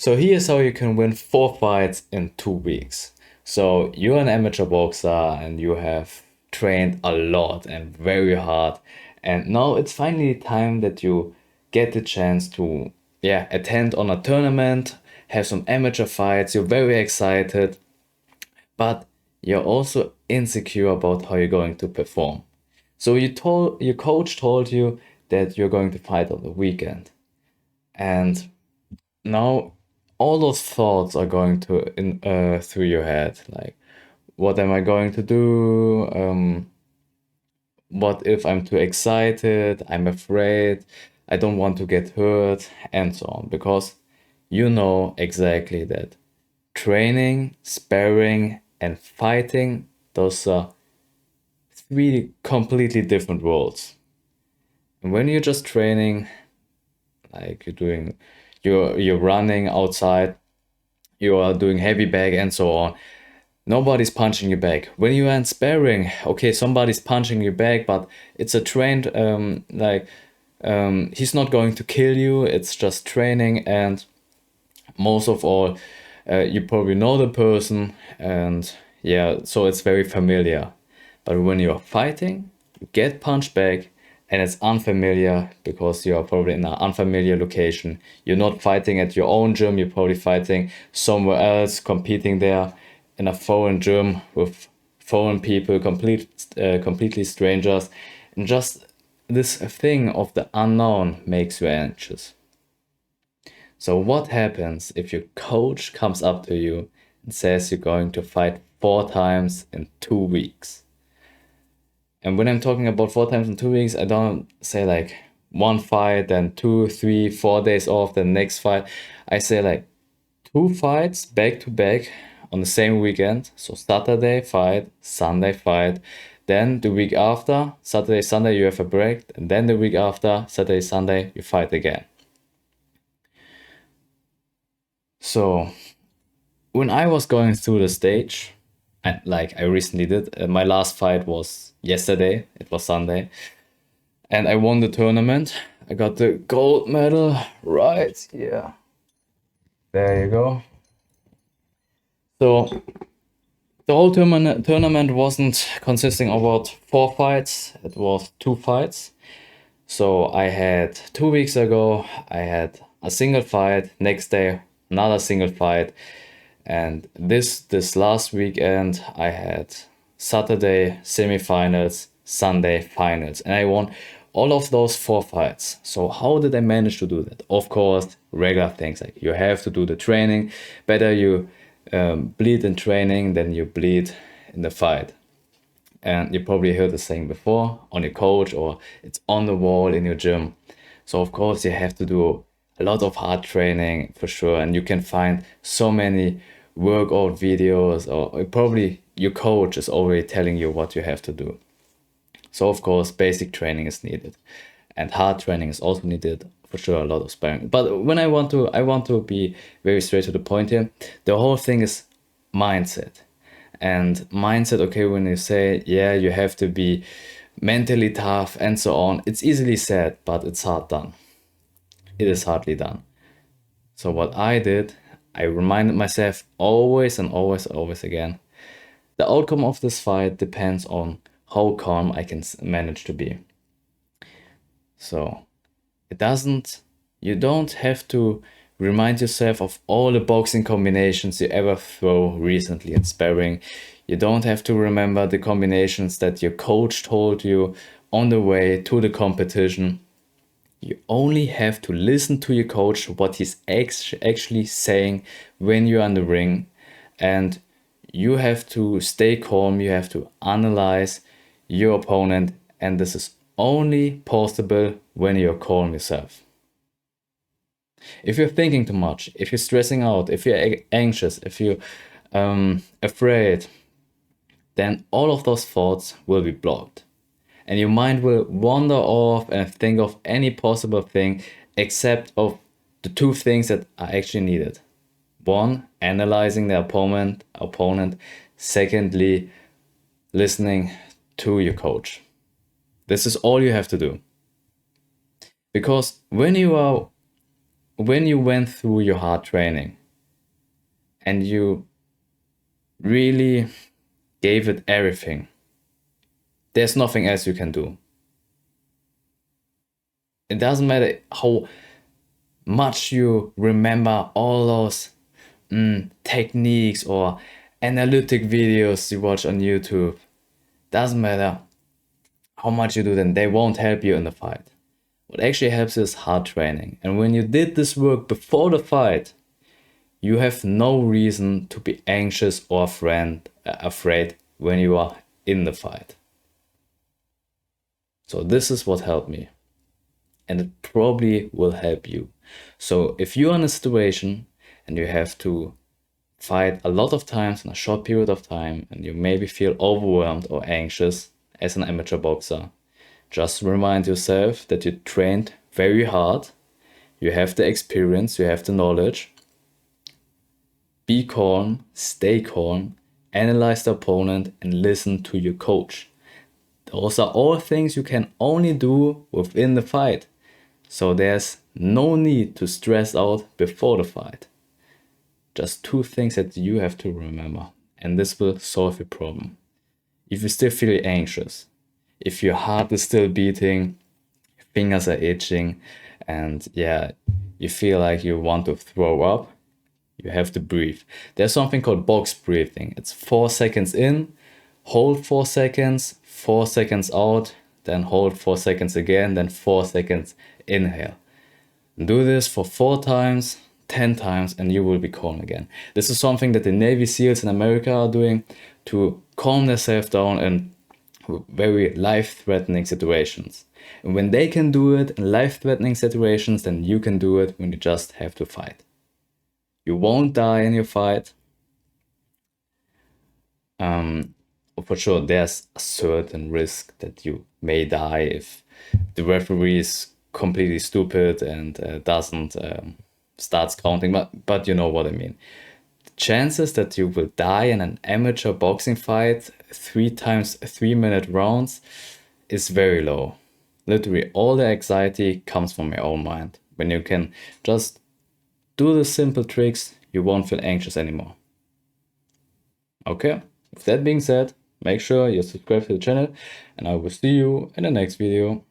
So here's how you can win 4 fights in 2 weeks. So you're an amateur boxer and you have trained a lot and very hard. And now it's finally time that you get the chance to, yeah, attend on a tournament, have some amateur fights. You're very excited, but you're also insecure about how you're going to perform. So your coach told you that you're going to fight on the weekend. And now all those thoughts are going to in through your head, like what am I going to do, what if I'm too excited, I'm afraid, I don't want to get hurt, and so on, because you know exactly that training, sparring, and fighting, those are three completely different worlds. And when you're just training, like you're running outside, you are doing heavy bag and so on, nobody's punching you back. When you are in sparring, okay, somebody's punching you back, but it's a trained he's not going to kill you. It's just training, and most of all, you probably know the person, and yeah, so it's very familiar. But when you're fighting, you get punched back, and it's unfamiliar because you are probably in an unfamiliar location. You're not fighting at your own gym, you're probably fighting somewhere else, competing there in a foreign gym with foreign people, completely strangers. And just this thing of the unknown makes you anxious. So what happens if your coach comes up to you and says you're going to fight 4 times in 2 weeks? And when I'm talking about 4 times in 2 weeks, I don't say like one fight, then 2, 3, 4 days off, then next fight. I say like 2 fights back to back on the same weekend. So Saturday fight, Sunday fight. Then the week after, Saturday, Sunday, you have a break. And then the week after, Saturday, Sunday, you fight again. So when I was going through the stage, and like I recently did, my last fight was yesterday. It was Sunday, and I won the tournament. I got the gold medal right here. There you go. So the whole tournament wasn't consisting of about 4 fights. It was 2 fights. So I had 2 weeks ago, I had a single fight. Next day, another single fight. And this last weekend, I had Saturday semifinals, Sunday finals, and I won all of those 4 fights. So how did I manage to do that? Of course, regular things like you have to do the training. Better you bleed in training than you bleed in the fight. And you probably heard the saying before on your coach, or it's on the wall in your gym. So of course you have to do a lot of hard training for sure, and you can find so many workout videos, or probably your coach is already telling you what you have to do. So of course basic training is needed, and hard training is also needed for sure, a lot of sparring. But when I want to be very straight to the point here. The whole thing is mindset. And mindset, okay, when you say, yeah, you have to be mentally tough and so on, it's easily said, but it's hard done. It is hardly done. So what I did, I reminded myself always and always, always again, the outcome of this fight depends on how calm I can manage to be. So it doesn't, you don't have to remind yourself of all the boxing combinations you ever throw recently in sparring. You don't have to remember the combinations that your coach told you on the way to the competition. You only have to listen to your coach, what he's actually saying when you're in the ring. And you have to stay calm, you have to analyze your opponent. And this is only possible when you're calm yourself. If you're thinking too much, if you're stressing out, if you're anxious, if you're afraid, then all of those thoughts will be blocked. And your mind will wander off and think of any possible thing except of the two things that are actually needed. One, analyzing the opponent. Secondly, listening to your coach. This is all you have to do. Because when you are when you went through your hard training and you really gave it everything, there's nothing else you can do. It doesn't matter how much you remember all those techniques or analytic videos you watch on YouTube. Doesn't matter how much you do them, they won't help you in the fight. What actually helps is hard training. And when you did this work before the fight, you have no reason to be anxious or afraid when you are in the fight. So this is what helped me. And it probably will help you. So if you're in a situation and you have to fight a lot of times in a short period of time and you maybe feel overwhelmed or anxious as an amateur boxer, just remind yourself that you trained very hard, you have the experience, you have the knowledge. Be calm, stay calm, analyze the opponent and listen to your coach. Those are all things you can only do within the fight. So there's no need to stress out before the fight. Just two things that you have to remember, and this will solve your problem. If you still feel anxious, if your heart is still beating, your fingers are itching, and yeah, you feel like you want to throw up, you have to breathe. There's something called box breathing. It's 4 seconds in, hold 4 seconds, 4 seconds out, then hold 4 seconds again, then 4 seconds inhale. Do this for 4 times, 10 times, and you will be calm again. This is something that the Navy SEALs in America are doing to calm themselves down in very life-threatening situations. And when they can do it in life-threatening situations, then you can do it when you just have to fight. You won't die in your fight. For sure, there's a certain risk that you may die if the referee is completely stupid and doesn't starts counting, but you know what I mean. The chances that you will die in an amateur boxing fight 3 times 3-minute rounds is very low. Literally all the anxiety comes from your own mind. When you can just do the simple tricks, you won't feel anxious anymore. Okay, with that being said, make sure you subscribe to the channel and I will see you in the next video.